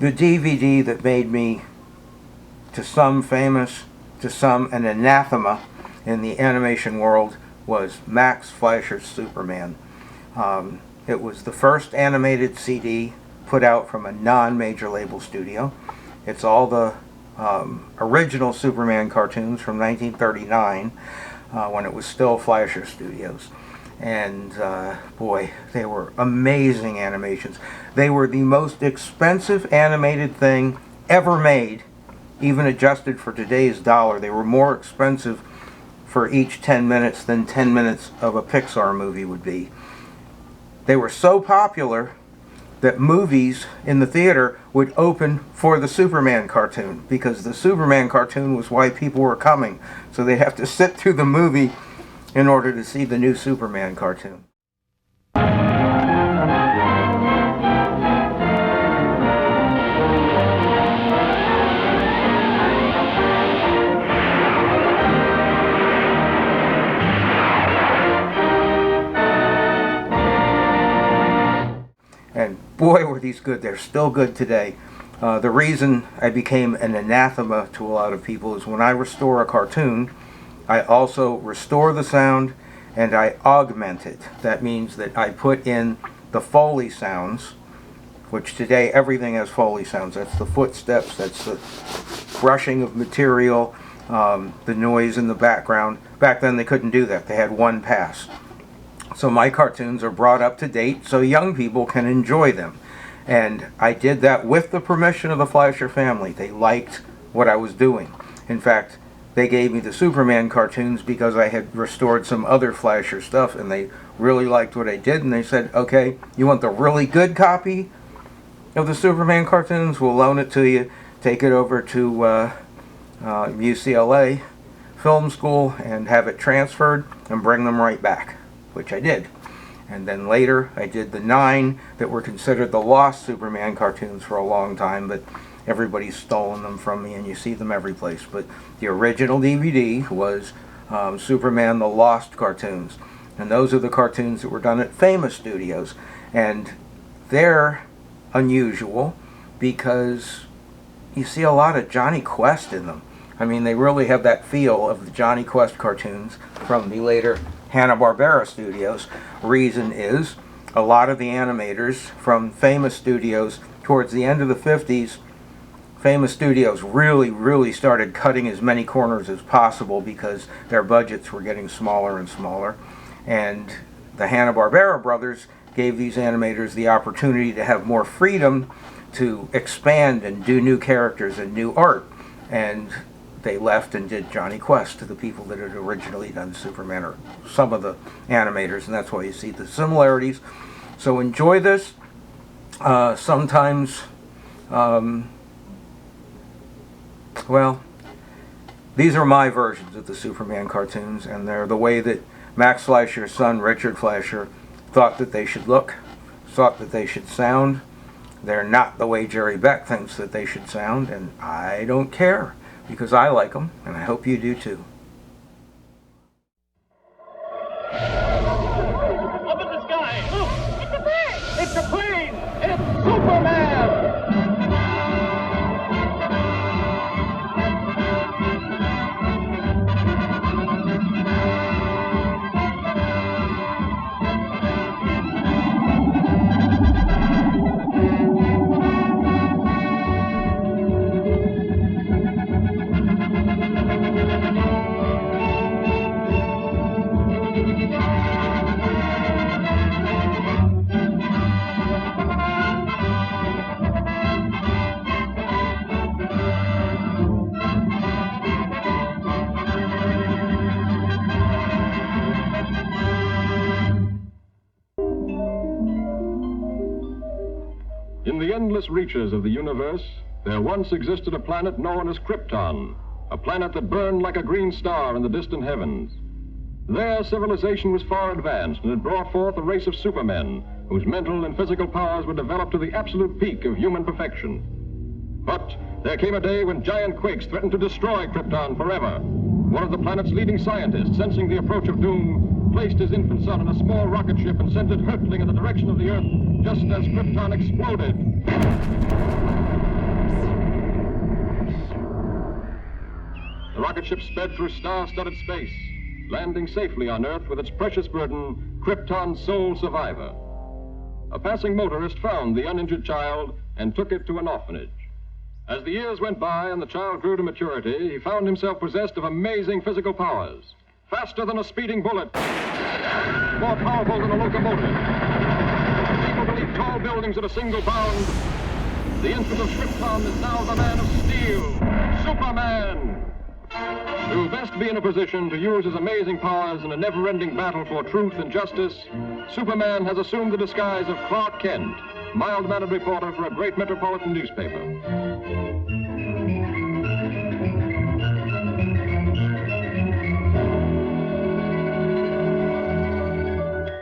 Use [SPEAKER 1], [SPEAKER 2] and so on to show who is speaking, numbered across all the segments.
[SPEAKER 1] The DVD that made me, to some famous, to some an anathema in the animation world, was Max Fleischer's Superman. It was the first animated CD put out from a non-major label studio. It's all the original Superman cartoons from 1939, when it was still Fleischer Studios. And boy, they were amazing animations. They were the most expensive animated thing ever made, even adjusted for today's dollar. They were more expensive for each 10 minutes than 10 minutes of a Pixar movie would be. They were so popular that movies in the theater would open for the Superman cartoon, because the Superman cartoon was why people were coming. So they'd have to sit through the movie in order to see the new Superman cartoon. And boy, were these good. They're still good today. The reason I became an anathema to a lot of people is when I restore a cartoon, I also restore the sound and I augment it. That means that I put in the Foley sounds, which today everything has Foley sounds. That's the footsteps, that's the brushing of material, the noise in the background. Back then they couldn't do that. They had one pass. So my cartoons are brought up to date so young people can enjoy them. And I did that with the permission of the Fleischer family. They liked what I was doing. In fact, they gave me the Superman cartoons because I had restored some other Fleischer stuff, and they really liked what I did, and they said, okay, you want the really good copy of the Superman cartoons? We'll loan it to you. Take it over to UCLA Film School and have it transferred and bring them right back, which I did. And then later I did the 9 that were considered the lost Superman cartoons for a long time, but everybody's stolen them from me and you see them every place. But the original DVD was Superman the Lost cartoons. And those are the cartoons that were done at famous studios. And they're unusual because you see a lot of Johnny Quest in them. I mean, they really have that feel of the Johnny Quest cartoons from the later Hanna-Barbera studios. Reason is, a lot of the animators from famous studios towards the end of the 50s, famous studios really started cutting as many corners as possible because their budgets were getting smaller and smaller. And the Hanna-Barbera brothers gave these animators the opportunity to have more freedom to expand and do new characters and new art. And they left and did Johnny Quest to the people that had originally done Superman, or some of the animators, and that's why you see the similarities. So enjoy this. Sometimes, well, these are my versions of the Superman cartoons, and they're the way that Max Fleischer's son, Richard Fleischer, thought that they should look, thought that they should sound. They're not the way Jerry Beck thinks that they should sound, and I don't care, because I like them, and I hope you do too.
[SPEAKER 2] Up in the sky! Look! It's a bird! It's a plane! It's Superman!
[SPEAKER 3] In the endless reaches of the universe, there once existed a planet known as Krypton, a planet that burned like a green star in the distant heavens. There, civilization was far advanced and had brought forth a race of supermen whose mental and physical powers were developed to the absolute peak of human perfection. But there came a day when giant quakes threatened to destroy Krypton forever. One of the planet's leading scientists, sensing the approach of doom, placed his infant son in a small rocket ship and sent it hurtling in the direction of the Earth just as Krypton exploded. rocket ship sped through star-studded space, landing safely on Earth with its precious burden, Krypton's sole survivor. A passing motorist found the uninjured child and took it to an orphanage. As the years went by and the child grew to maturity, he found himself possessed of amazing physical powers. Faster than a speeding bullet, more powerful than a locomotive, able to leap tall buildings at a single bound. The infant of Krypton is now the Man of Steel, Superman. To best be in a position to use his amazing powers in a never-ending battle for truth and justice, Superman has assumed the disguise of Clark Kent, mild-mannered reporter for a great metropolitan newspaper.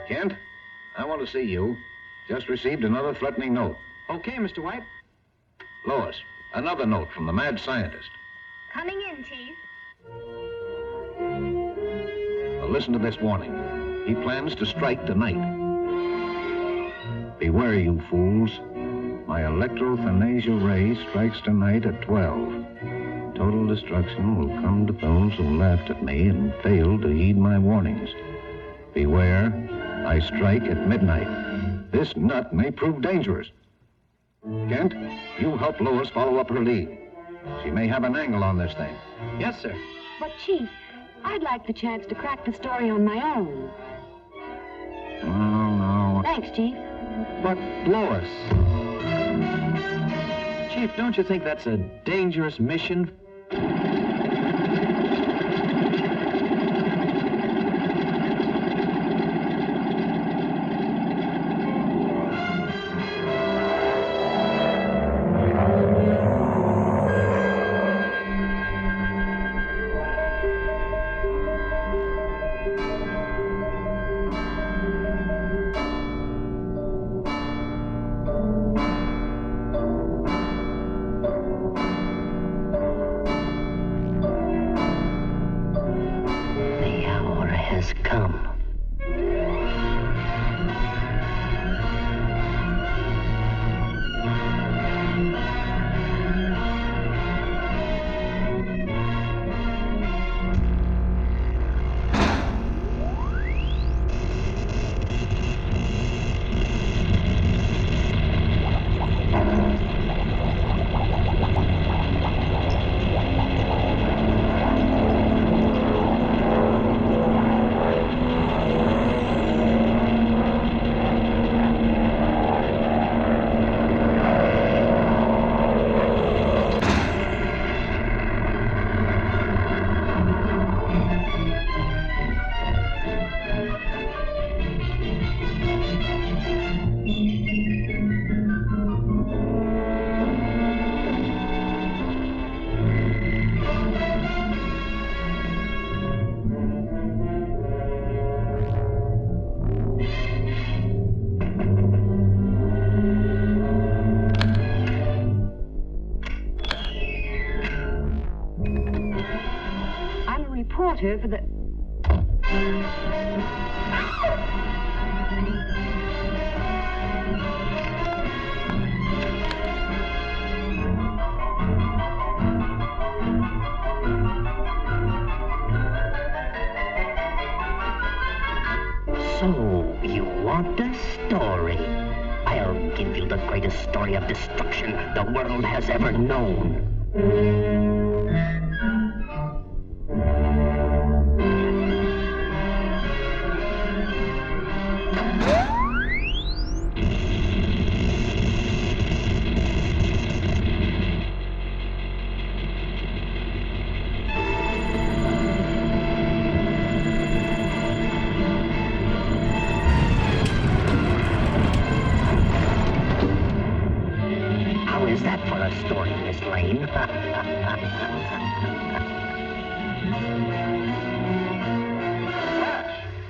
[SPEAKER 4] Kent, I want to see you. Just received another threatening note.
[SPEAKER 5] Okay, Mr. White.
[SPEAKER 4] Lois, another note from the mad scientist.
[SPEAKER 6] Coming in, Chief.
[SPEAKER 4] Now listen to this warning. He plans to strike tonight. Beware, you fools. My electrothanasia ray strikes tonight at 12. Total destruction will come to those who laughed at me and failed to heed my warnings. Beware, I strike at midnight. This nut may prove dangerous. Kent, you help Lois follow up her lead. She may have an angle on this thing.
[SPEAKER 5] Yes, sir.
[SPEAKER 7] But, Chief, I'd like the chance to crack the story on my own.
[SPEAKER 4] Oh, no.
[SPEAKER 7] Thanks, Chief.
[SPEAKER 5] But, Lois... Chief, don't you think that's a dangerous mission?
[SPEAKER 7] For the...
[SPEAKER 8] So, you want a story? I'll give you the greatest story of destruction the world has ever known.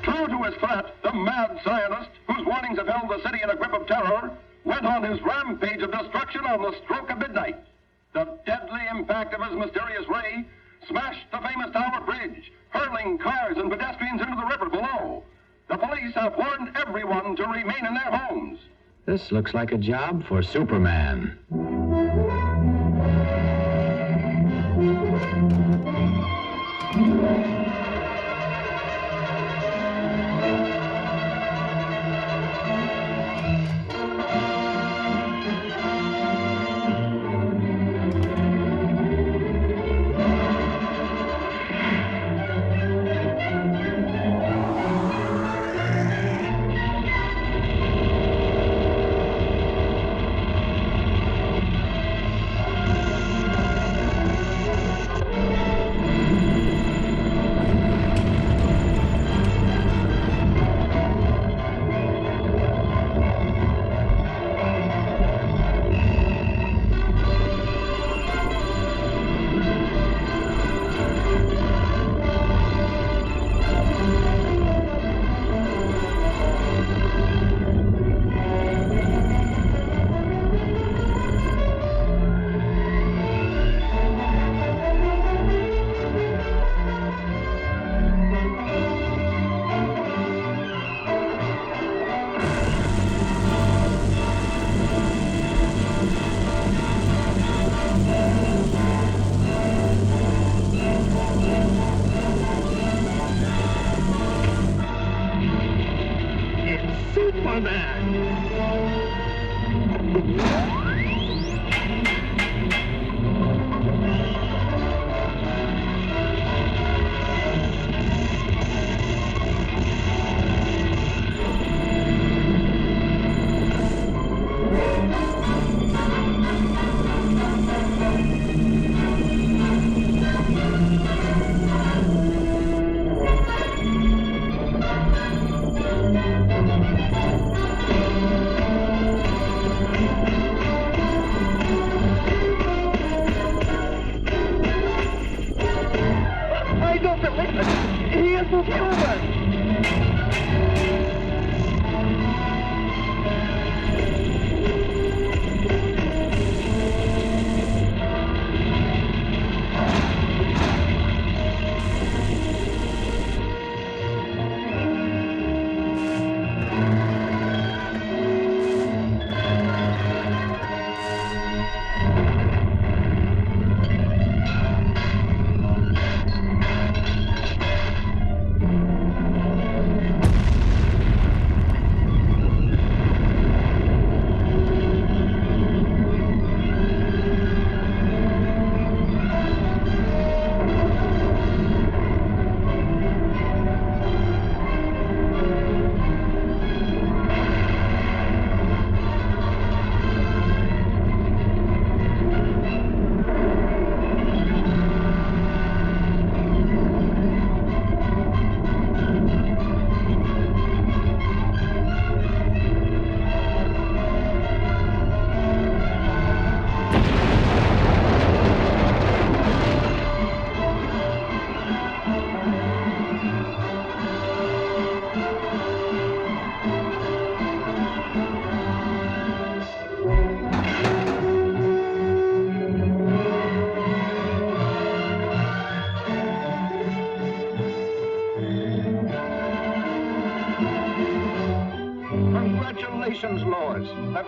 [SPEAKER 2] True to his threat, the mad scientist, whose warnings have held the city in a grip of terror, went on his rampage of destruction on the stroke of midnight. The deadly impact of his mysterious ray smashed the famous Tower Bridge, hurling cars and pedestrians into the river below. The police have warned everyone to remain in their homes.
[SPEAKER 5] This looks like a job for Superman.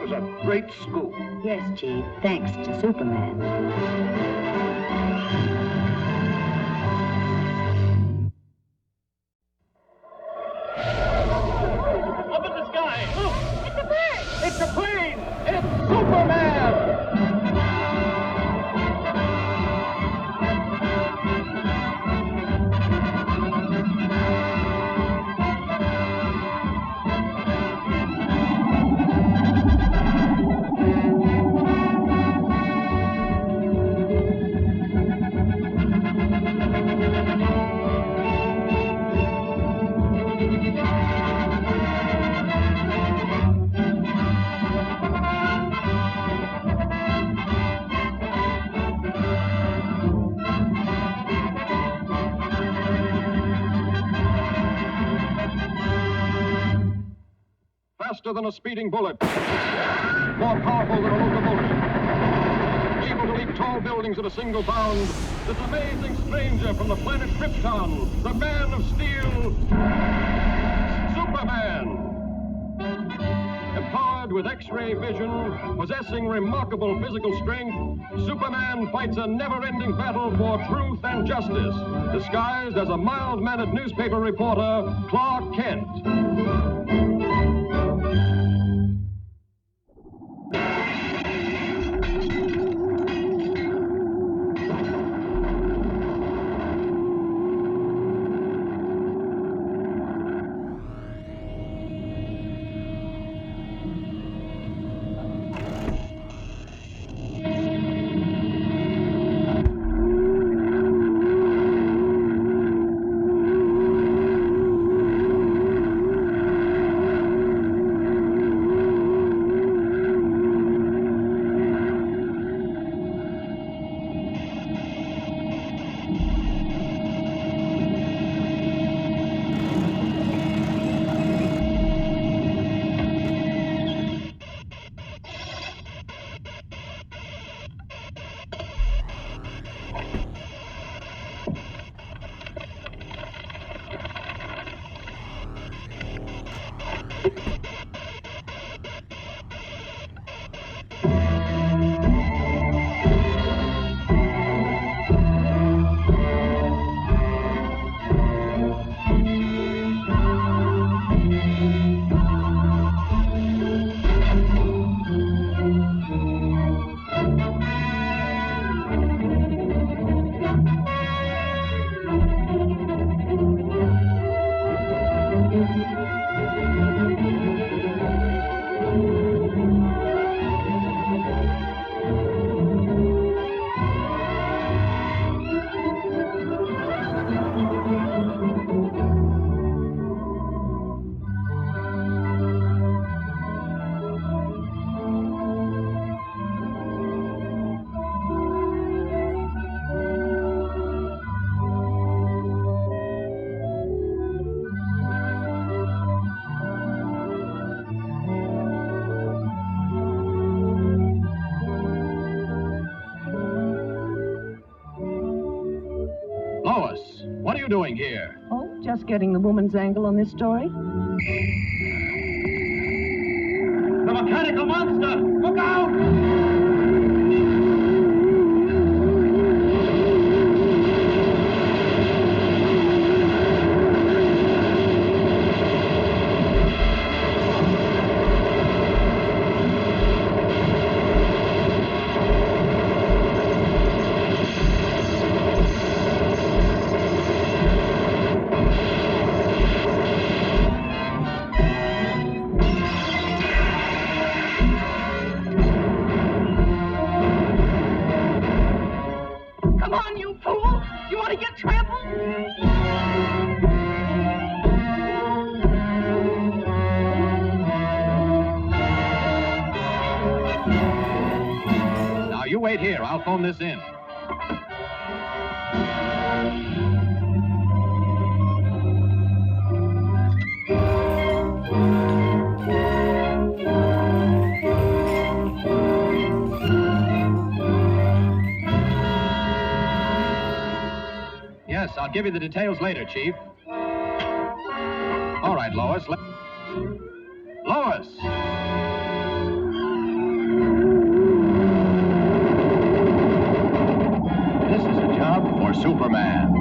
[SPEAKER 4] was a great scoop.
[SPEAKER 7] Yes, Chief, thanks to Superman.
[SPEAKER 2] Up in the sky! Look! It's a bird! It's a plane! It's Superman!
[SPEAKER 3] Faster than a speeding bullet, more powerful than a locomotive, able to leap tall buildings at a single bound, this amazing stranger from the planet Krypton, the Man of Steel, Superman. Empowered with X-ray vision, possessing remarkable physical strength, Superman fights a never-ending battle for truth and justice, disguised as a mild-mannered newspaper reporter, Clark Kent. Lois, what are you doing here?
[SPEAKER 6] Oh, just getting the woman's angle on this story.
[SPEAKER 2] The mechanical monster! Look out!
[SPEAKER 3] You wait here. I'll phone this in. Yes, I'll give you the details later, Chief. All right, Lois. Lois! Superman.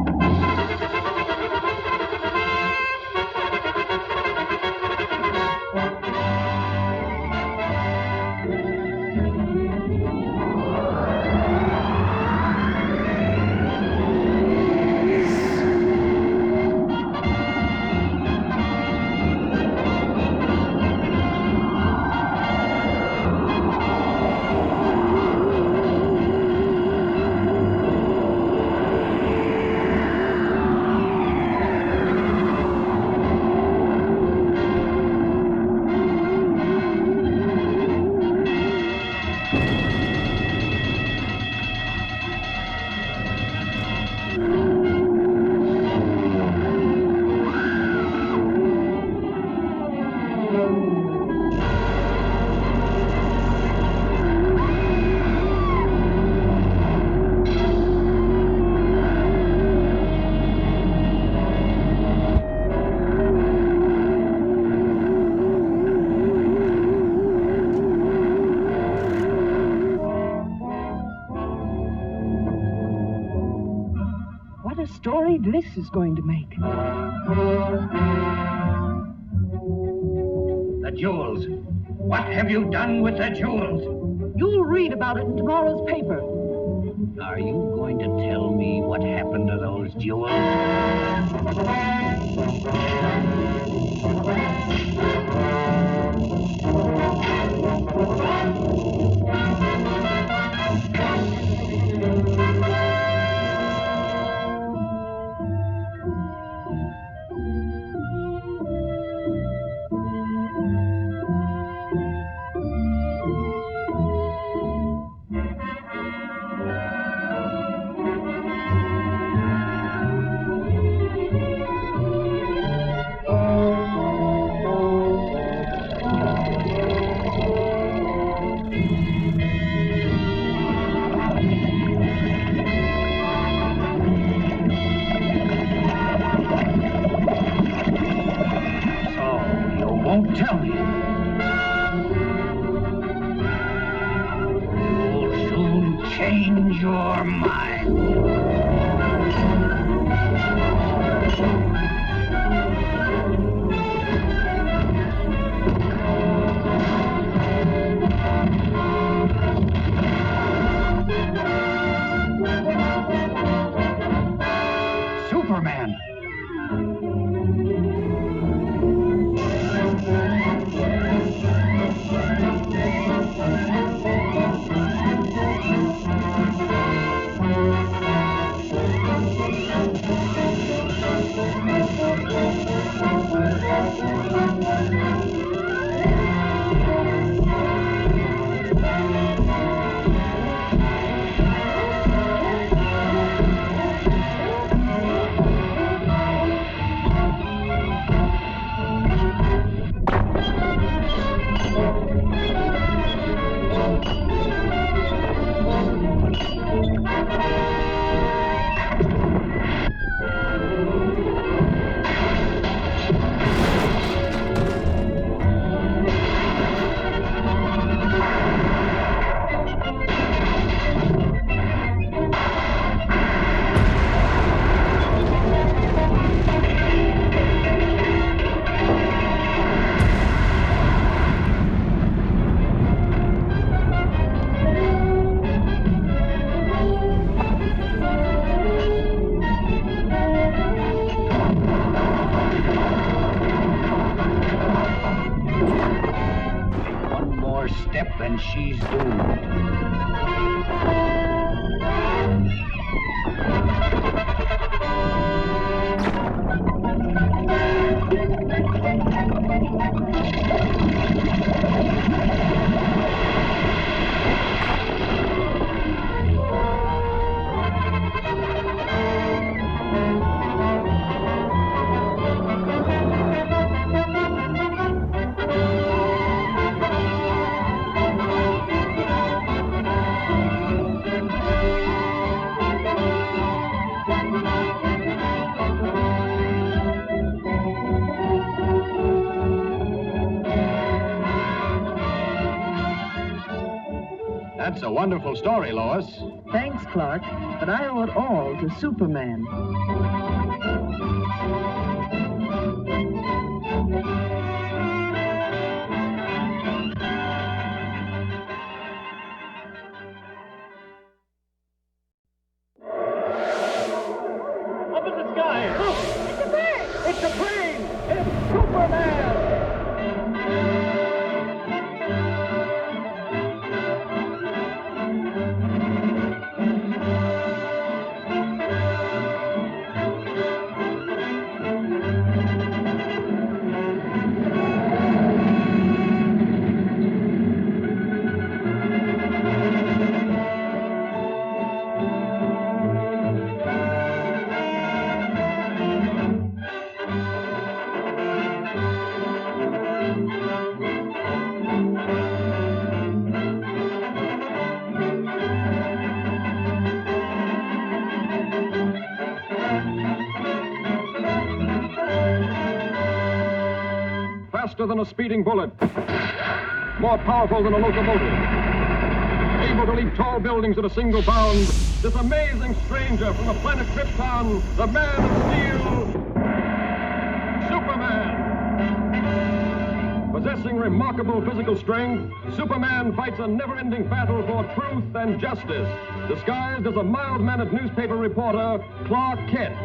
[SPEAKER 6] What a story this is going to make.
[SPEAKER 8] The jewels. What have you done with the jewels?
[SPEAKER 6] You'll read about it in tomorrow's paper.
[SPEAKER 8] Are you going to tell me what happened to those jewels? Tell me. You'll soon change your mind. Superman. Step and she's doomed.
[SPEAKER 3] That's a wonderful story, Lois.
[SPEAKER 6] Thanks, Clark, but I owe it all to Superman.
[SPEAKER 2] Up in the sky! Look! It's a bird! It's a plane! It's Superman!
[SPEAKER 3] Faster than a speeding bullet, more powerful than a locomotive, able to leap tall buildings at a single bound, this amazing stranger from the planet Krypton, the Man of Steel, Superman. Possessing remarkable physical strength, Superman fights a never-ending battle for truth and justice, disguised as a mild-mannered newspaper reporter, Clark Kent.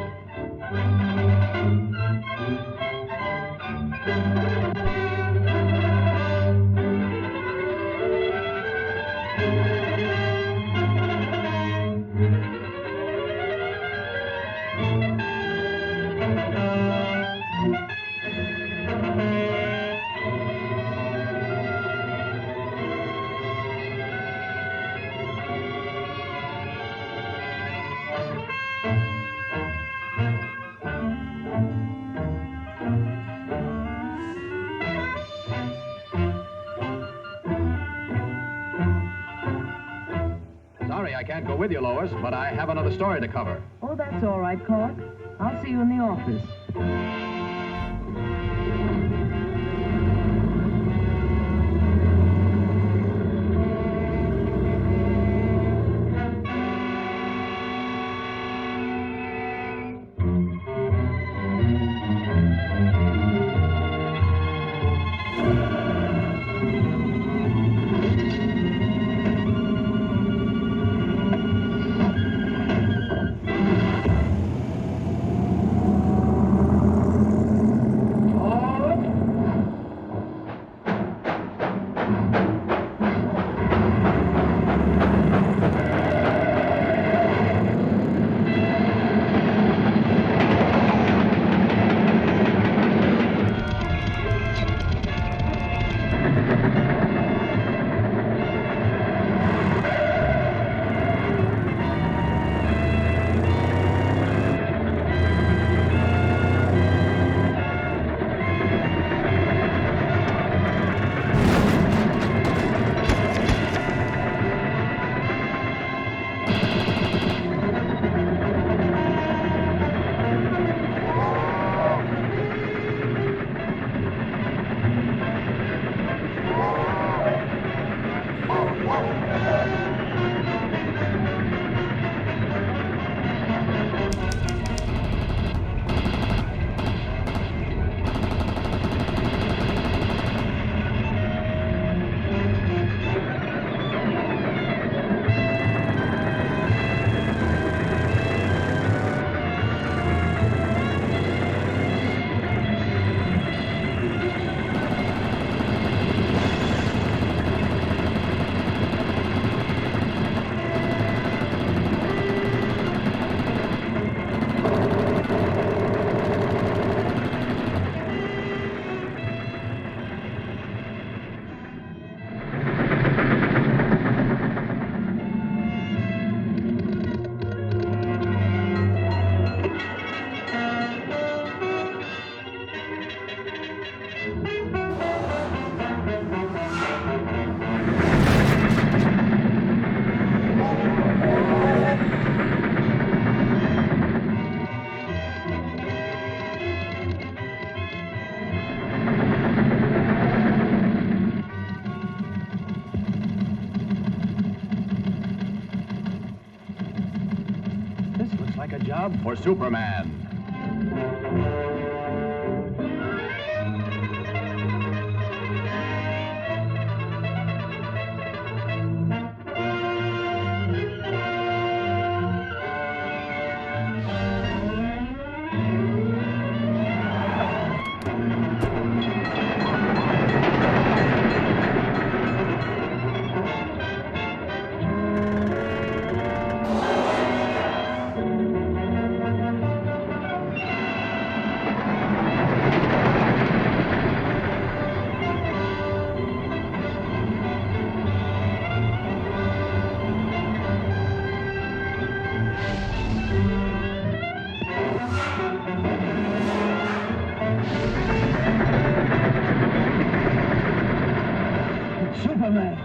[SPEAKER 5] Sorry I can't go with you, Lois, but I have another story to cover.
[SPEAKER 6] Oh, that's all right, Clark. I'll see you in the office.
[SPEAKER 5] like a job for Superman.
[SPEAKER 6] Superman.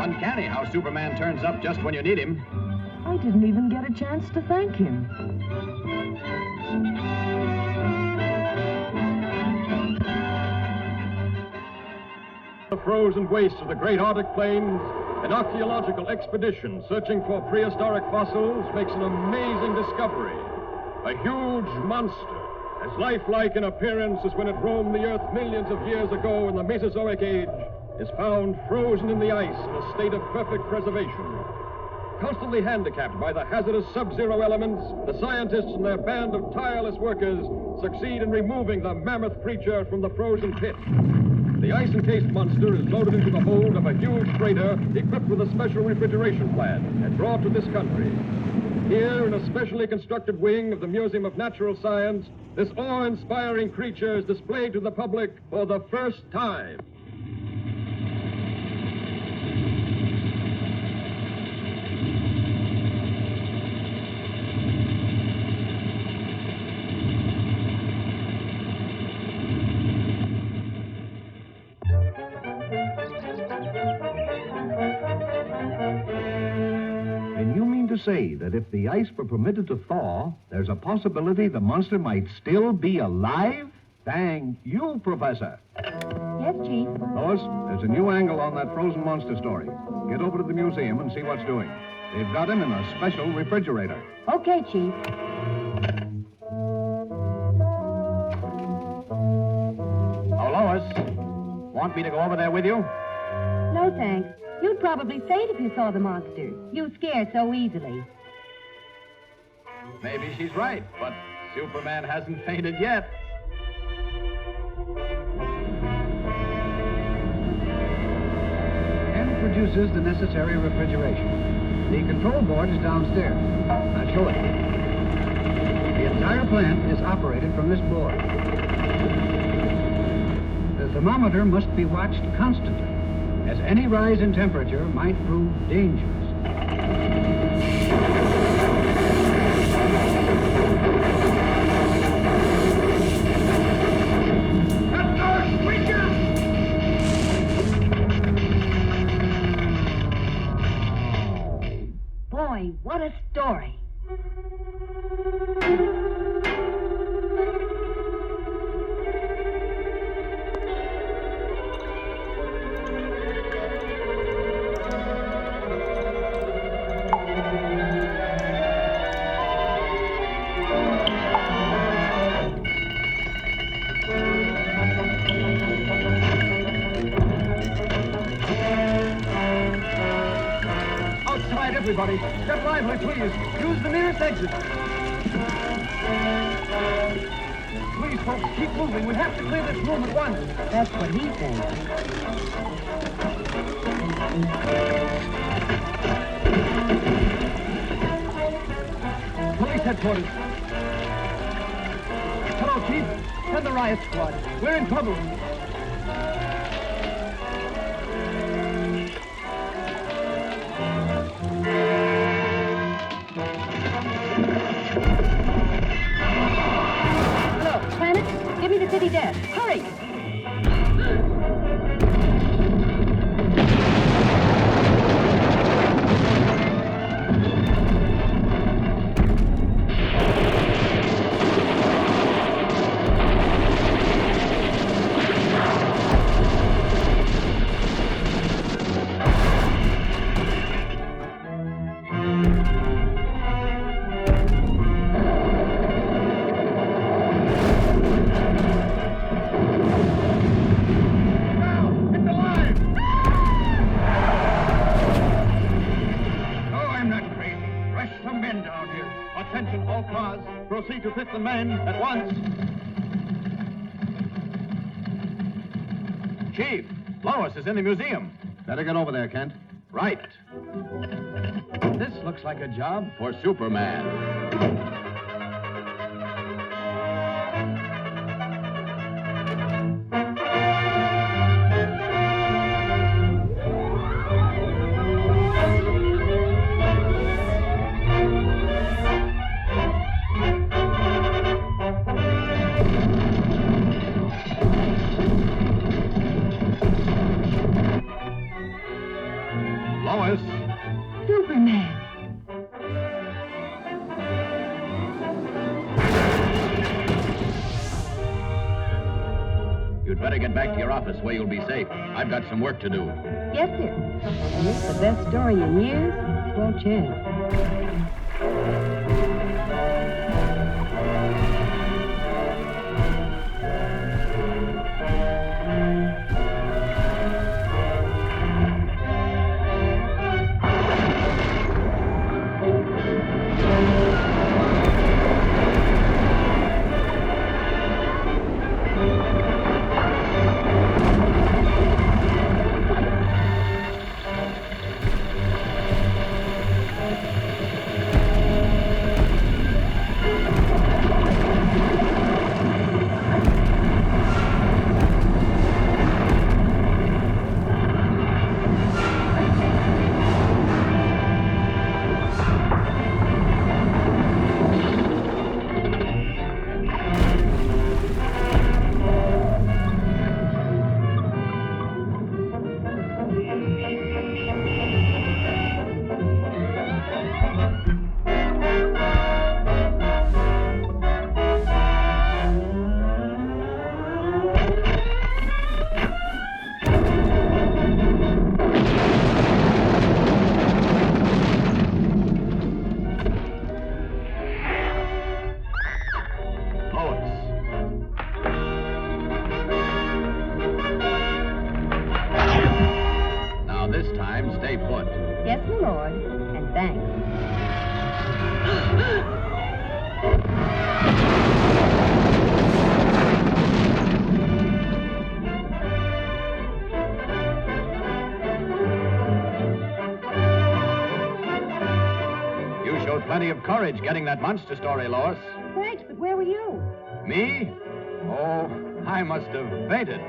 [SPEAKER 5] Uncanny how Superman turns up just when you need him.
[SPEAKER 6] I didn't even get a chance to thank him.
[SPEAKER 3] The frozen wastes of the great Arctic plains, an archaeological expedition searching for prehistoric fossils makes an amazing discovery. A huge monster, as lifelike in appearance as when it roamed the Earth millions of years ago in the Mesozoic Age, is found frozen in the ice in a state of perfect preservation. Constantly handicapped by the hazardous sub-zero elements, the scientists and their band of tireless workers succeed in removing the mammoth creature from the frozen pit. The ice-encased monster is loaded into the hold of a huge freighter equipped with a special refrigeration plant and brought to this country. Here, in a specially constructed wing of the Museum of Natural Science, this awe-inspiring creature is displayed to the public for the first time.
[SPEAKER 4] Say that if the ice were permitted to thaw, there's a possibility the monster might still be alive? Thank you, Professor.
[SPEAKER 7] Yes, Chief.
[SPEAKER 4] Lois, there's a new angle on that frozen monster story. Get over to the museum and see what's doing. They've got him in a special refrigerator.
[SPEAKER 7] Okay, Chief.
[SPEAKER 5] Want me to go over there with you?
[SPEAKER 7] No, thanks. You'd probably faint if you saw the monsters. You scare so easily.
[SPEAKER 5] Maybe she's right, but Superman hasn't fainted yet.
[SPEAKER 9] And produces the necessary refrigeration. The control board is downstairs. I'll show it. The entire plant is operated from this board. The thermometer must be watched constantly, as any rise in temperature might prove dangerous.
[SPEAKER 7] Boy, what a story.
[SPEAKER 5] Outside, everybody. Step lively, please. Use the nearest exit. Please, folks, keep moving. We have to clear this room at once.
[SPEAKER 6] That's what he thinks.
[SPEAKER 5] Police headquarters. Hello, Chief. Send the riot squad. We're in trouble.
[SPEAKER 7] Hello, Planet. Give me the city desk. Hurry.
[SPEAKER 5] Attention, all cars. Proceed to fit the men at once. Chief, Lois is in the museum.
[SPEAKER 9] Better get over there, Kent.
[SPEAKER 5] Right. This looks like a job for Superman. Lois.
[SPEAKER 7] Superman.
[SPEAKER 5] You'd better get back to your office where you'll be safe. I've got some work to do.
[SPEAKER 7] Yes, sir. And it's the best story in years. Swell chance.
[SPEAKER 5] took plenty of courage getting that monster story, Lois.
[SPEAKER 7] Thanks, but where were you?
[SPEAKER 5] Me? Oh, I must have fainted.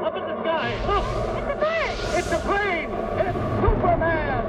[SPEAKER 2] Up in the sky! Look!
[SPEAKER 7] It's a bird!
[SPEAKER 2] It's a plane! It's Superman!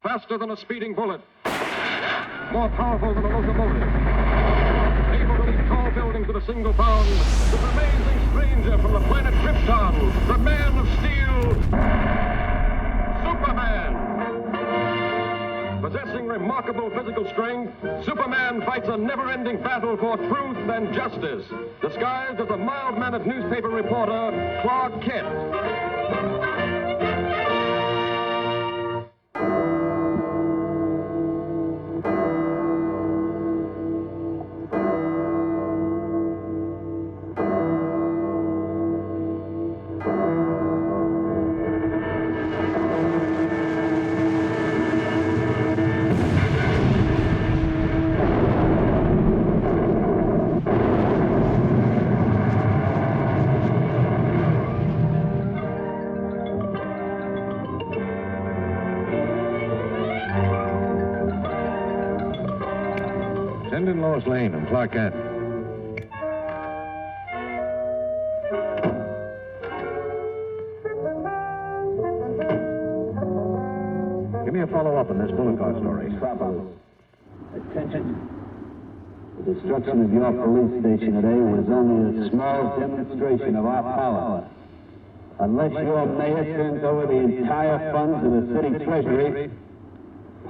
[SPEAKER 3] Faster than a speeding bullet. More powerful than a locomotive. Able to leap tall buildings with a single bound. This amazing stranger from the planet Krypton. The Man of Steel. Superman. Possessing remarkable physical strength, Superman fights a never-ending battle for truth and justice. Disguised as a mild-mannered newspaper reporter, Clark Kent.
[SPEAKER 4] Send in Lois Lane and Clark Kent. Give me a follow-up on this bullet car story.
[SPEAKER 9] Attention. The destruction of your police station today was only a small demonstration of our power. Unless your mayor turns over the entire funds of the city treasury,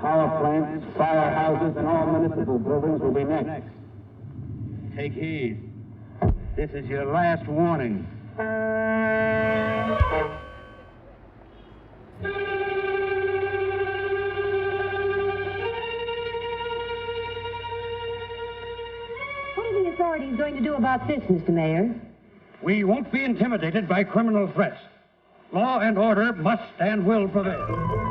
[SPEAKER 9] power plants, firehouses, and all municipal buildings will be next. Take heed. This is your last warning.
[SPEAKER 7] What are the authorities going to do about this, Mr. Mayor?
[SPEAKER 9] We won't be intimidated by criminal threats. Law and order must and will prevail.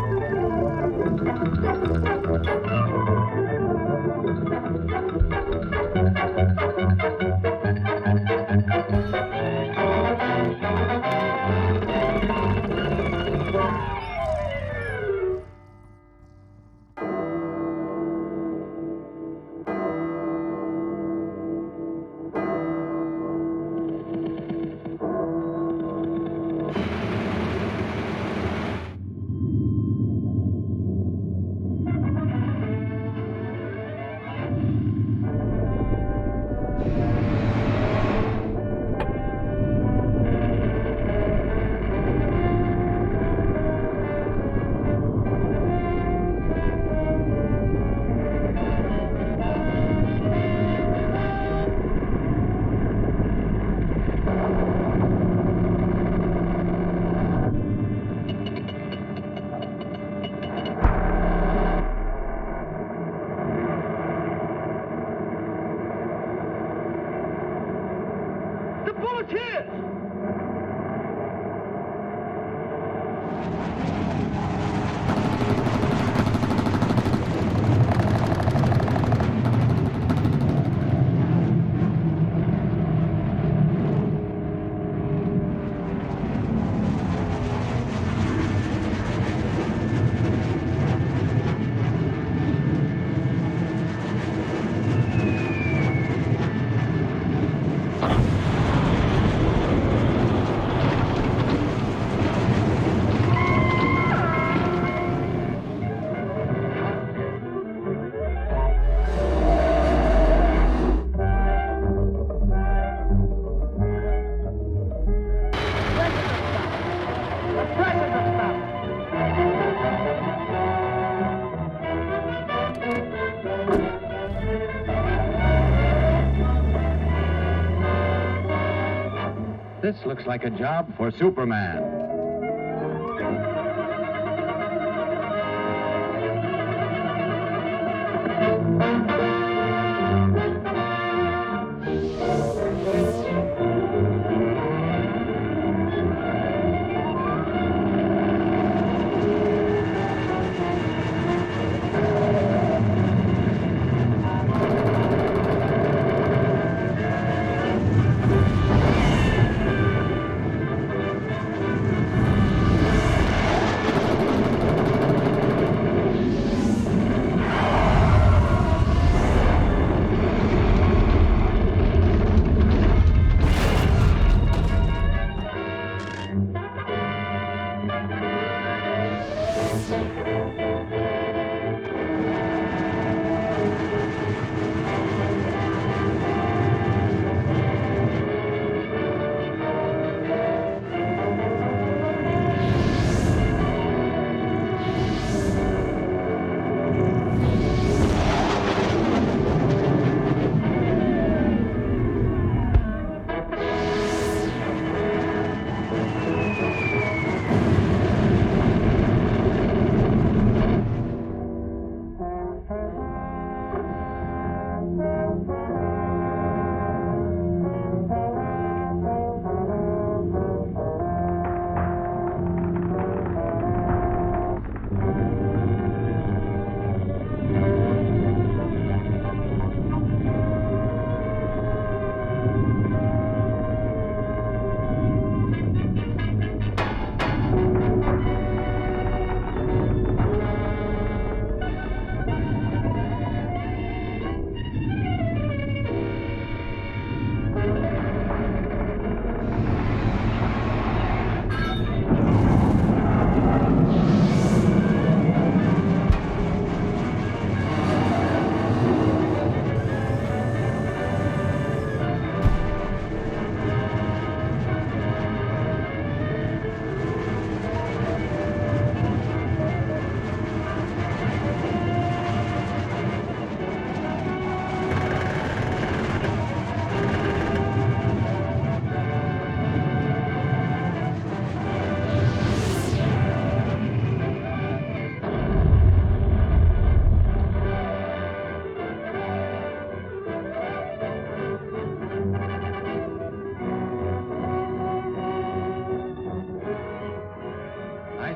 [SPEAKER 5] This looks like a job for Superman.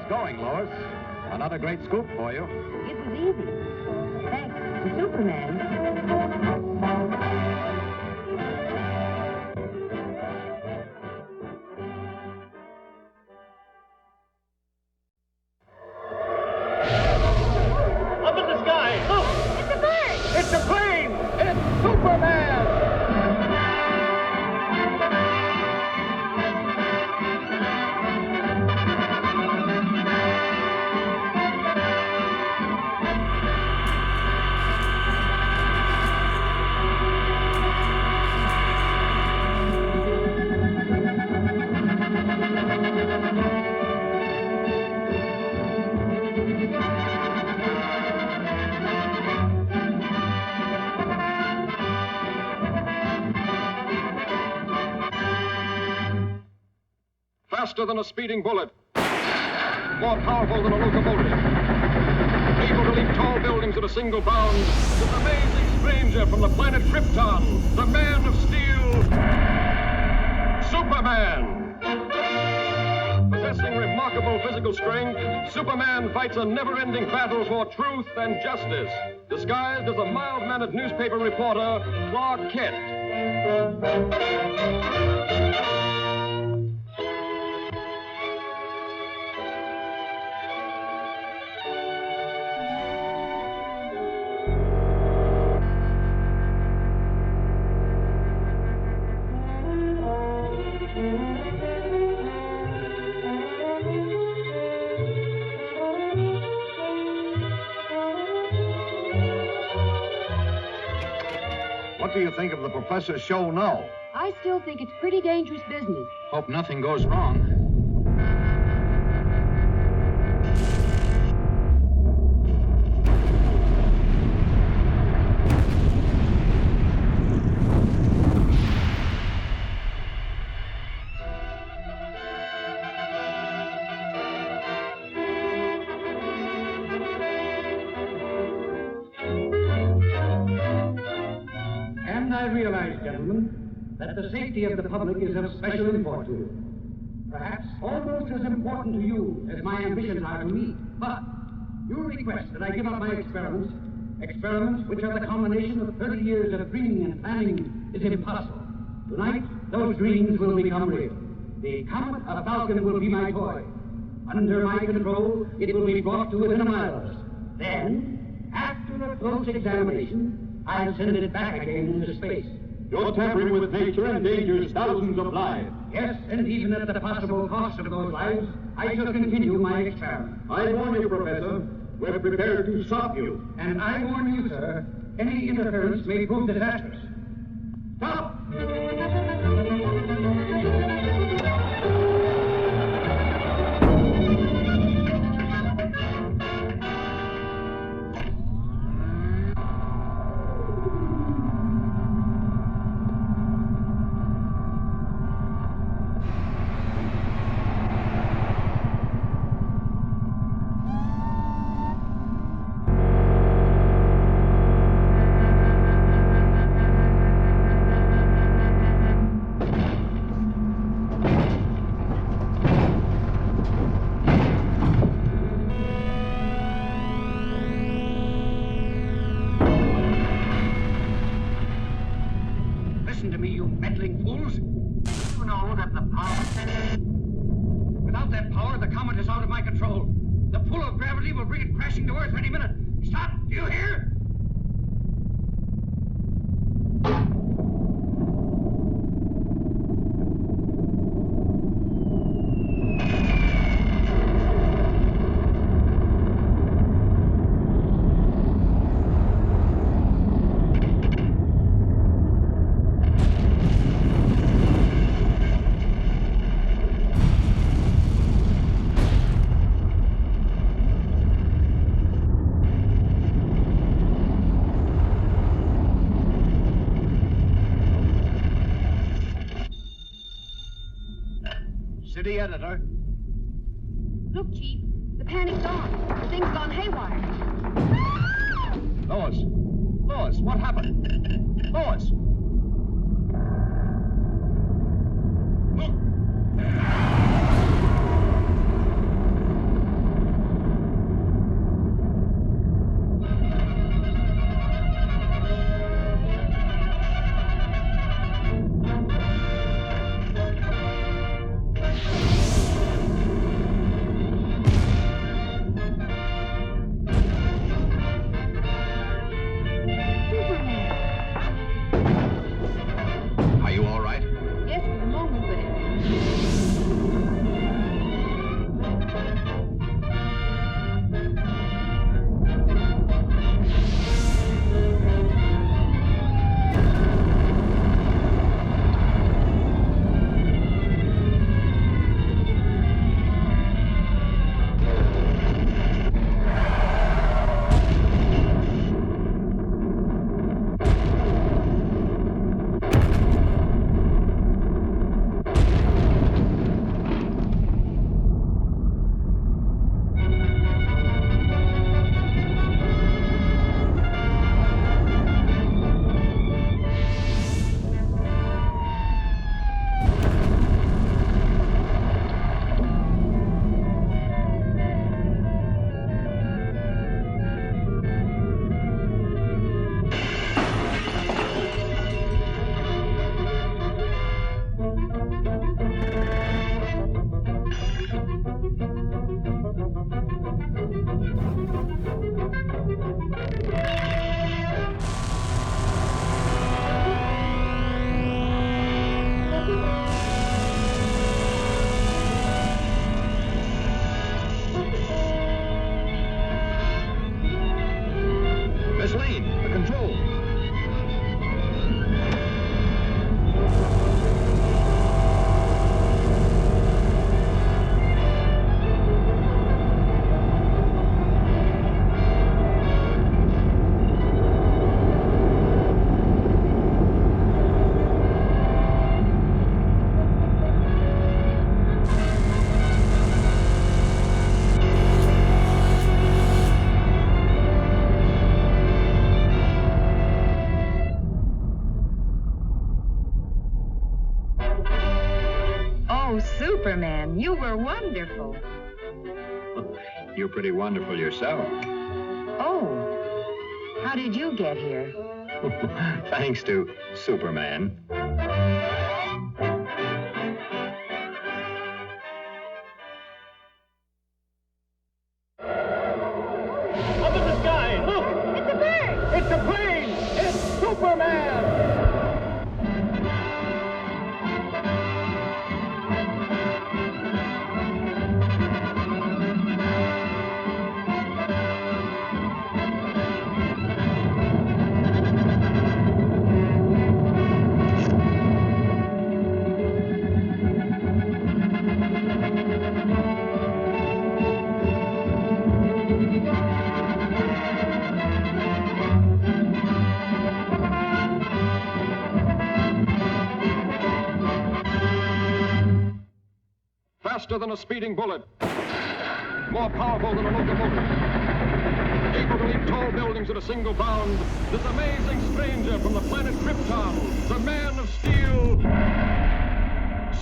[SPEAKER 5] Going, Lois. Another great scoop for you.
[SPEAKER 7] It was easy. Thanks to Superman.
[SPEAKER 2] Up in the sky! Look!
[SPEAKER 7] It's a bird!
[SPEAKER 2] It's a plane! It's Superman!
[SPEAKER 3] Faster than a speeding bullet, more powerful than a locomotive, able to leap tall buildings at a single bound, this amazing stranger from the planet Krypton, the Man of Steel, Superman. Possessing remarkable physical strength, Superman fights a never-ending battle for truth and justice, disguised as a mild-mannered newspaper reporter, Clark Kent.
[SPEAKER 5] What do you think of the professor's show now?
[SPEAKER 7] I still think it's pretty dangerous business.
[SPEAKER 5] Hope nothing goes wrong.
[SPEAKER 10] realize, gentlemen, that the safety of the public is of special importance to you. Perhaps almost as important to you as my ambitions are to me. But you request that I give up my experiments which are the combination of 30 years of dreaming and planning is impossible. Tonight, those dreams will become real. The Comet, a Falcon, will be my toy. Under my control, it will be brought to within a mile of us. Then, after a close examination, I'll send it back again into space.
[SPEAKER 2] You're tampering with nature and endangers thousands of lives.
[SPEAKER 10] Yes, and even at the possible cost of those lives, I shall continue my experiment.
[SPEAKER 2] I warn you, Professor, we're prepared to stop you.
[SPEAKER 10] And I warn you, sir, any interference may prove disastrous. Stop! Listen to me, you meddling fools. You know that the power... Without that power, the comet is out of my control. The pull of gravity will bring it crashing to Earth any minute. Stop! Do you hear? City editor.
[SPEAKER 7] Look, Chief, the panic's on. The thing's gone haywire.
[SPEAKER 3] Lois! Lois, what happened? Lois!
[SPEAKER 11] Superman. You were wonderful.
[SPEAKER 5] You're pretty wonderful yourself.
[SPEAKER 11] Oh, how did you get here?
[SPEAKER 5] Thanks to Superman.
[SPEAKER 10] Up in the sky, look!
[SPEAKER 7] It's a bird!
[SPEAKER 10] It's a plane! It's Superman!
[SPEAKER 3] Faster than a speeding bullet, more powerful than a locomotive, able to leap tall buildings at a single bound, this amazing stranger from the planet Krypton, the Man of Steel,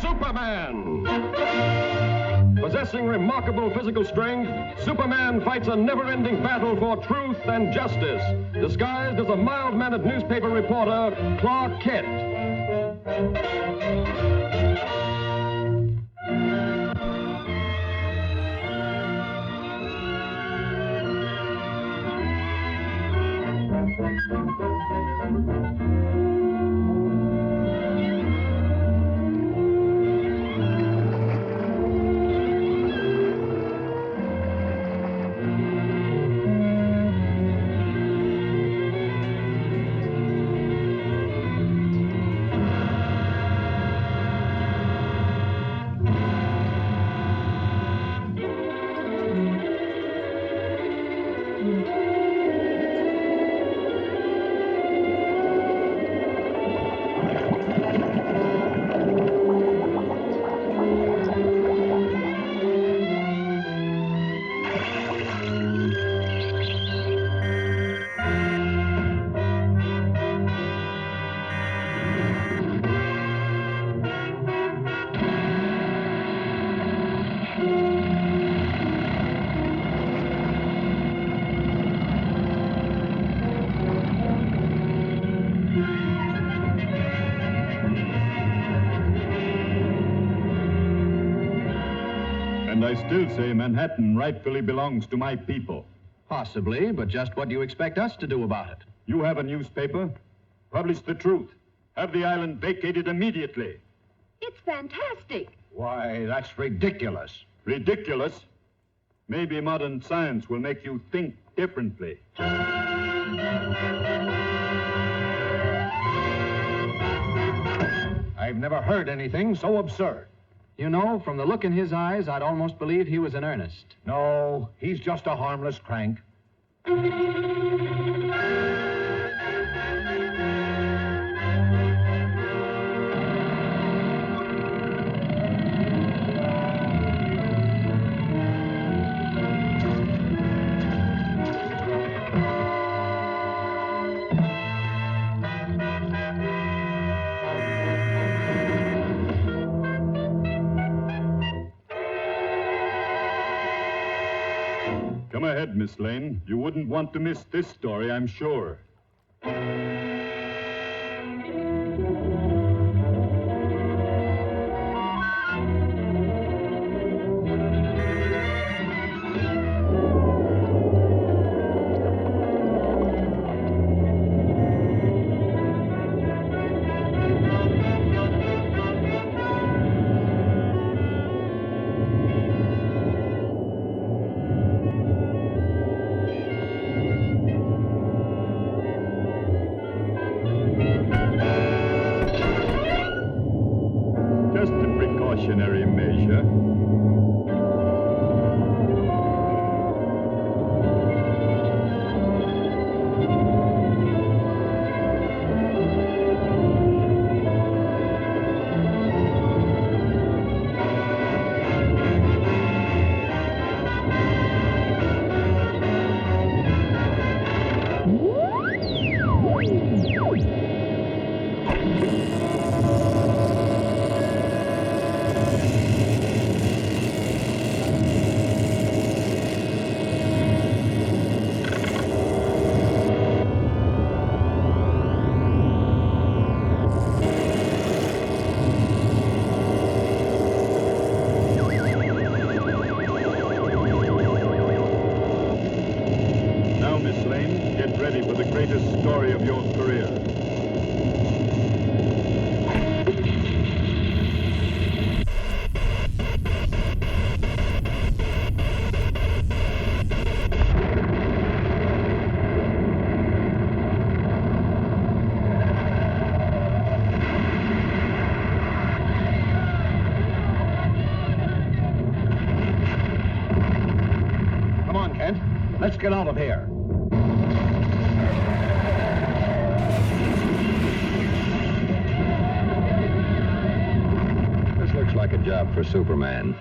[SPEAKER 3] Superman. Possessing remarkable physical strength, Superman fights a never-ending battle for truth and justice, disguised as a mild-mannered newspaper reporter, Clark Kent.
[SPEAKER 12] And I still say Manhattan rightfully belongs to my people.
[SPEAKER 5] Possibly, but just what do you expect us to do about it?
[SPEAKER 12] You have a newspaper. Publish the truth. Have the island vacated immediately.
[SPEAKER 7] It's fantastic.
[SPEAKER 5] Why, that's ridiculous.
[SPEAKER 12] Ridiculous? Maybe modern science will make you think differently.
[SPEAKER 5] I've never heard anything so absurd. You know, from the look in his eyes, I'd almost believe he was in earnest. No, he's just a harmless crank.
[SPEAKER 12] Come ahead, Miss Lane. You wouldn't want to miss this story, I'm sure. ready for the greatest story of your career.
[SPEAKER 5] Come on, Kent. Let's get out of here.
[SPEAKER 3] This looks like a job for Superman.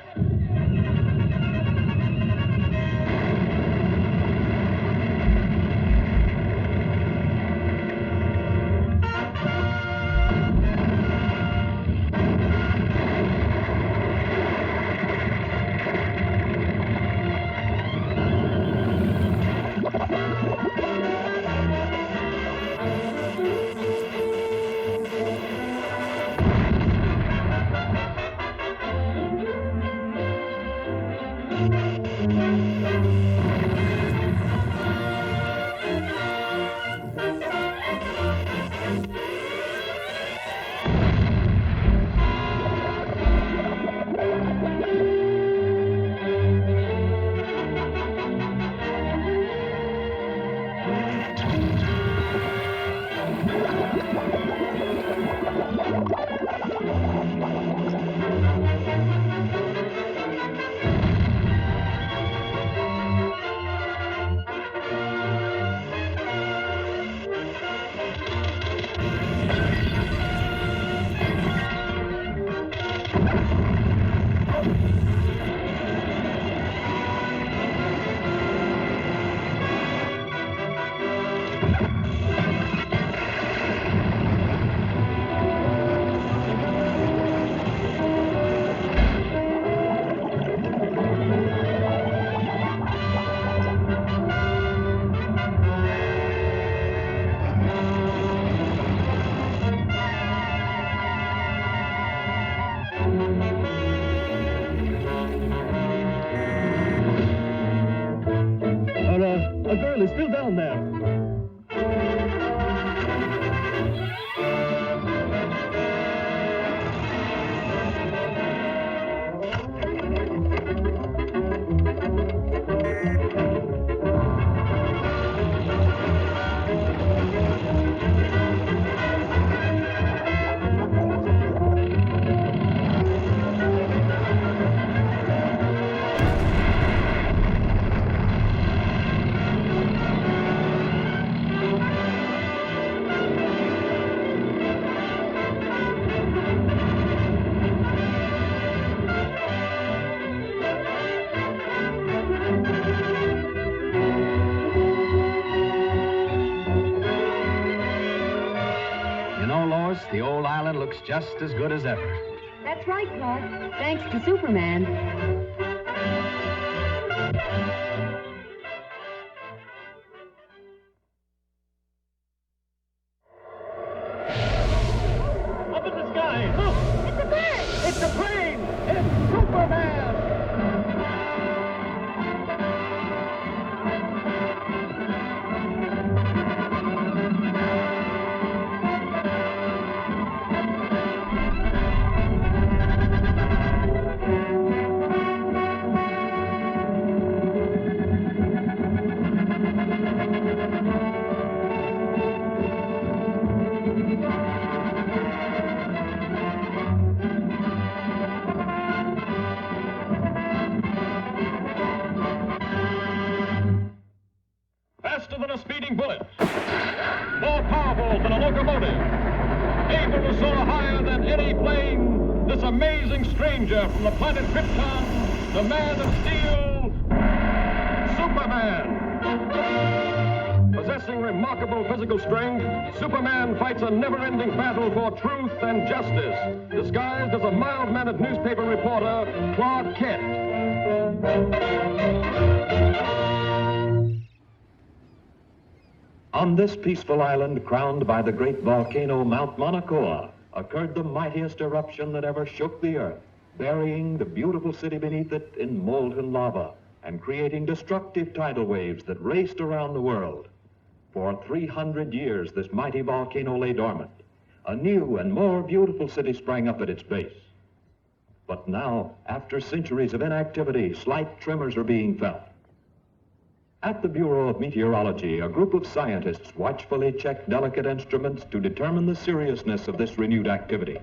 [SPEAKER 13] A girl is still down there.
[SPEAKER 5] The old island looks just as good as ever.
[SPEAKER 7] That's right, Clark. Thanks to Superman.
[SPEAKER 13] Up in the sky! Look! It's a bird! It's a plane! It's Superman!
[SPEAKER 3] Faster than a speeding bullet, more powerful than a locomotive, able to soar higher than any plane, this amazing stranger from the planet Krypton, the Man of Steel, Superman. Possessing remarkable physical strength, Superman fights a never-ending battle for truth and justice, disguised as a mild-mannered newspaper reporter, Clark Kent.
[SPEAKER 14] On this peaceful island crowned by the great volcano Mount Mauna Kea occurred the mightiest eruption that ever shook the earth, burying the beautiful city beneath it in molten lava and creating destructive tidal waves that raced around the world. For 300 years, this mighty volcano lay dormant. A new and more beautiful city sprang up at its base. But now, after centuries of inactivity, slight tremors are being felt. At the Bureau of Meteorology, a group of scientists watchfully check delicate instruments to determine the seriousness of this renewed activity.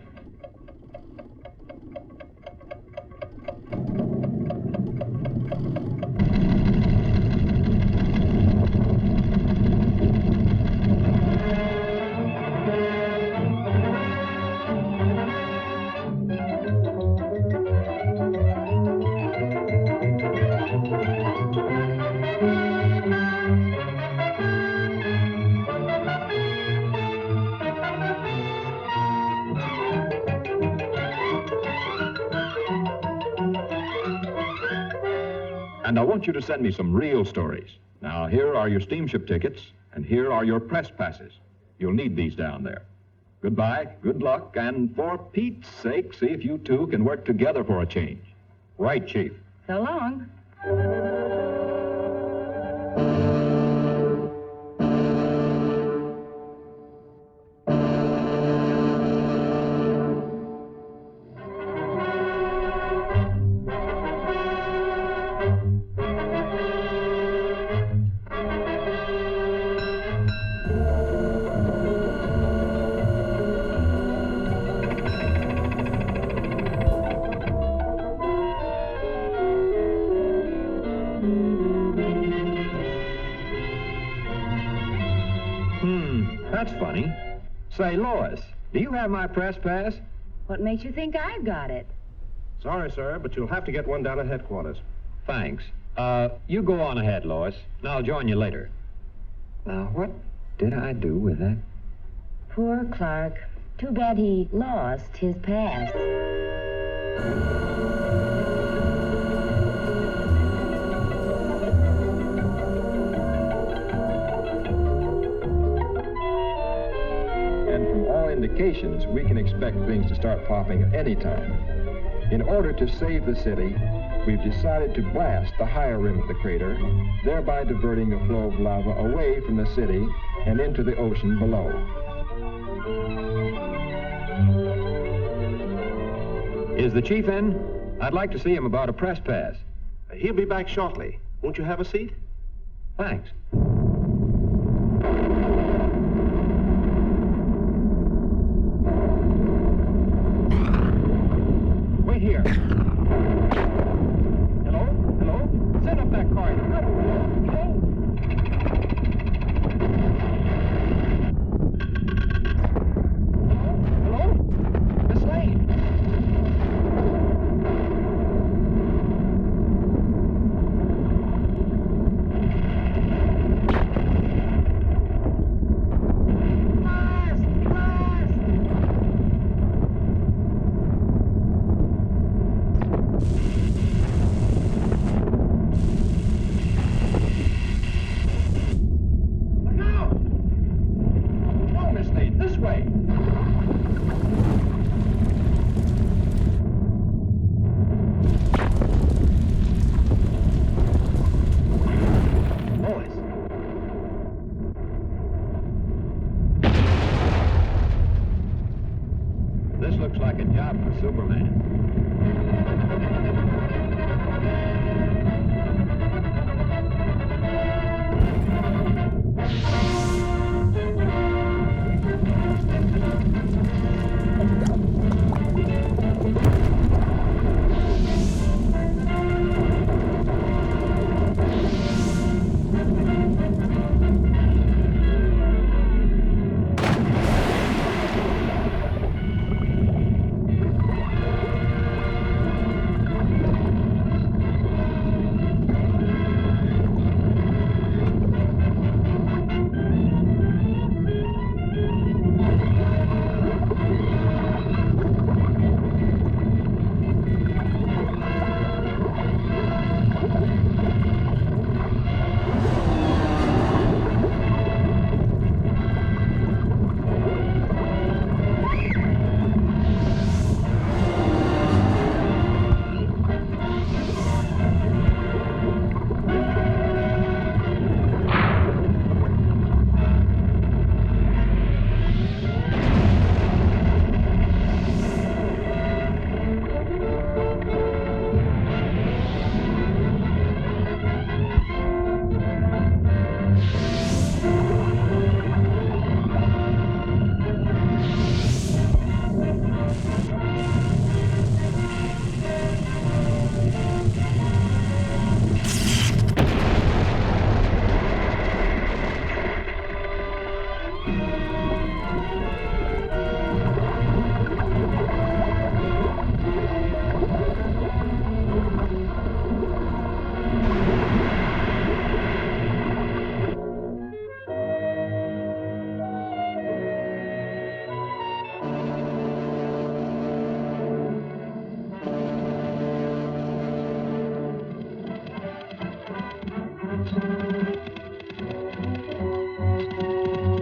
[SPEAKER 14] And I want you to send me some real stories. Now, here are your steamship tickets, and here are your press passes. You'll need these down there. Goodbye, good luck, and for Pete's sake, see if you two can work together for a change. Right, Chief.
[SPEAKER 11] So long.
[SPEAKER 14] That's funny. Say, Lois, do you have my press pass?
[SPEAKER 11] What makes you think I've got it?
[SPEAKER 5] Sorry, sir, but you'll have to get one down at headquarters.
[SPEAKER 14] Thanks. You go on ahead, Lois, and I'll join you later. Now, what did I do with that?
[SPEAKER 11] Poor Clark. Too bad he lost his pass.
[SPEAKER 3] Indications, we can expect things to start popping at any time. In order to save the city, we've decided to blast the higher rim of the crater, thereby diverting the flow of lava away from the city and into the ocean below. Is the chief in? I'd like to see him about a press pass.
[SPEAKER 5] He'll be back shortly. Won't you have a seat?
[SPEAKER 14] Thanks.
[SPEAKER 3] Here. Hello? Hello? Send up that car. Hello? Hello? Miss Lane?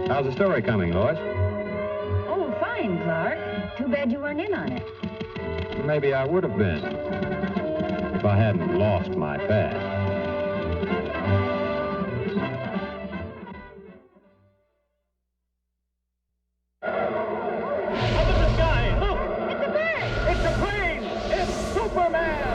[SPEAKER 14] How's the story coming, Lois?
[SPEAKER 11] Oh, fine, Clark. Too bad you weren't in on it.
[SPEAKER 14] Maybe I would have been if I hadn't lost my past.
[SPEAKER 13] Up in the sky! Look! It's a bird! It's a plane! It's Superman!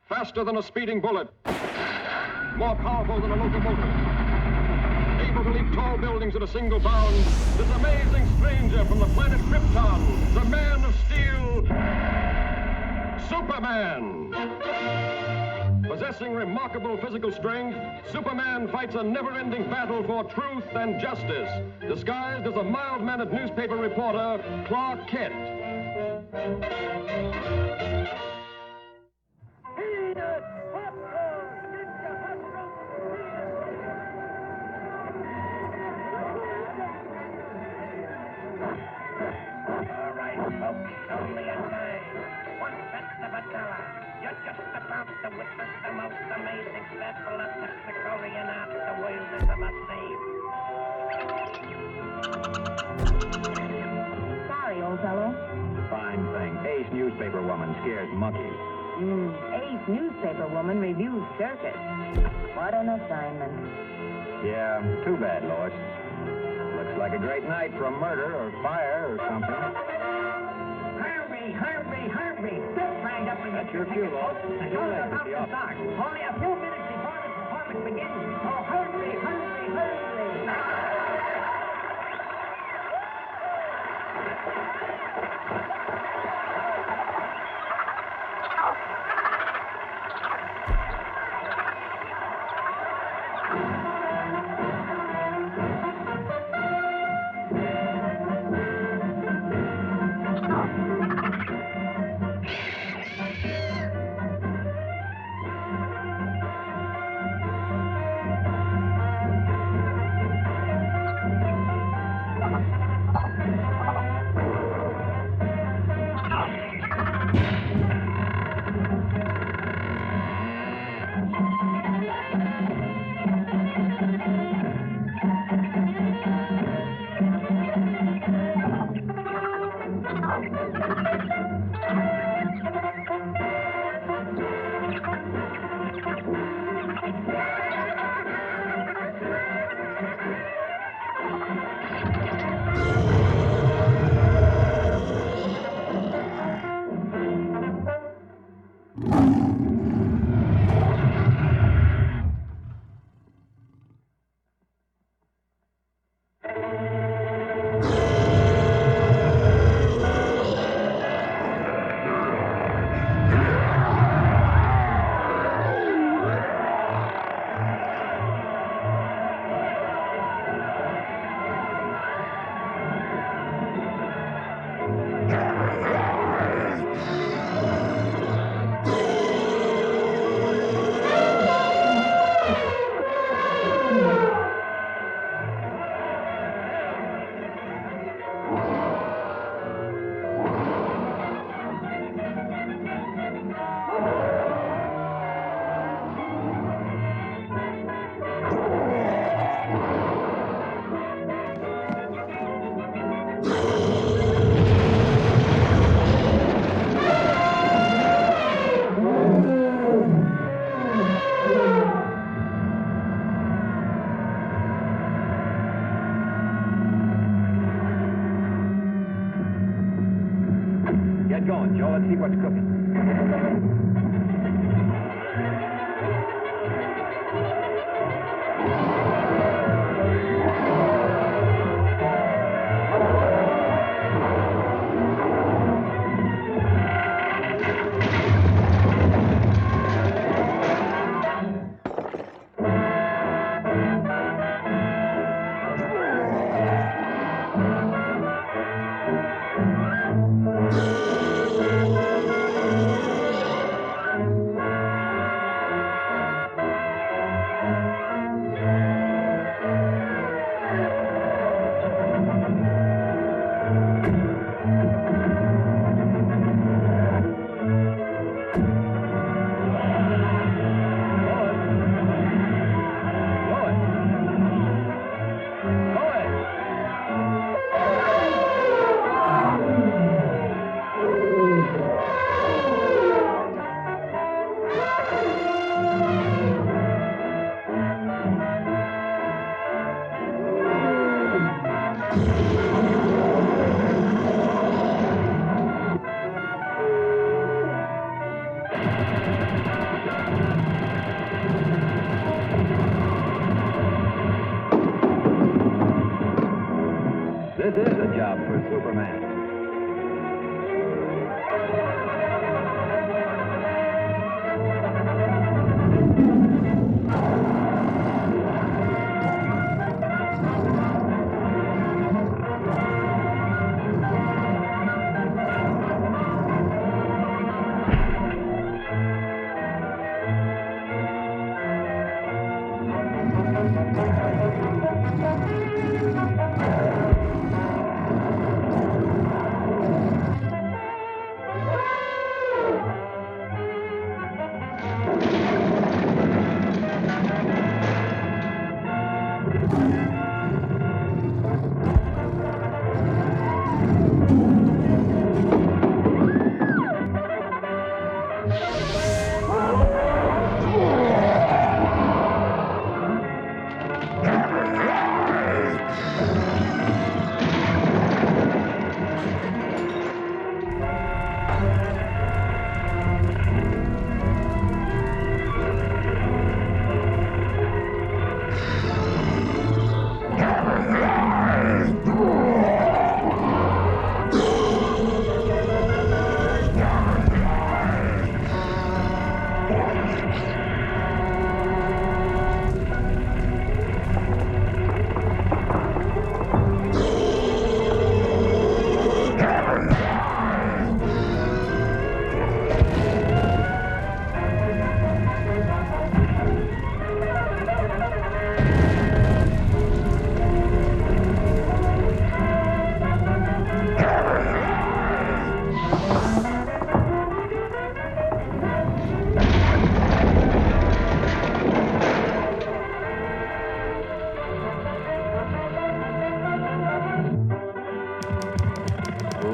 [SPEAKER 3] Faster than a speeding bullet, more powerful than a locomotive, able to leap tall buildings at a single bound, this amazing stranger from the planet Krypton, the Man of Steel, Superman. Possessing remarkable physical strength, Superman fights a never-ending battle for truth and justice, disguised as a mild-mannered newspaper reporter, Clark Kent.
[SPEAKER 8] Only a day. 1/5 of a dollar. You're just about to witness the most amazing sample of Technicolor art the world has ever seen.
[SPEAKER 11] Sorry, old fellow.
[SPEAKER 14] Fine thing. Ace newspaper woman scares monkeys.
[SPEAKER 11] Ace newspaper woman reviews circus. What an assignment.
[SPEAKER 14] Yeah, too bad, Lois. Looks like a great night for a murder or fire or something.
[SPEAKER 10] Hurry! Step right up and
[SPEAKER 14] That's
[SPEAKER 10] get
[SPEAKER 14] your cue, Lois.
[SPEAKER 10] The show's about to start. Only a few minutes before the performance begins. So hurry!
[SPEAKER 5] let's see what's cooking. This is a job for Superman.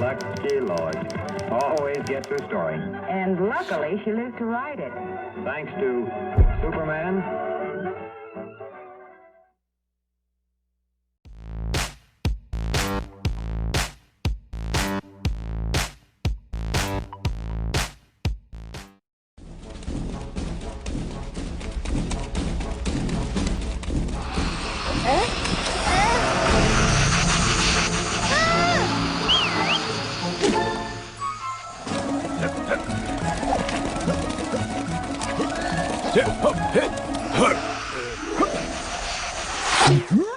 [SPEAKER 15] Lucky Lois. Always gets her story.
[SPEAKER 11] And luckily, she lives to write it.
[SPEAKER 15] Thanks to Superman.
[SPEAKER 16] Huh?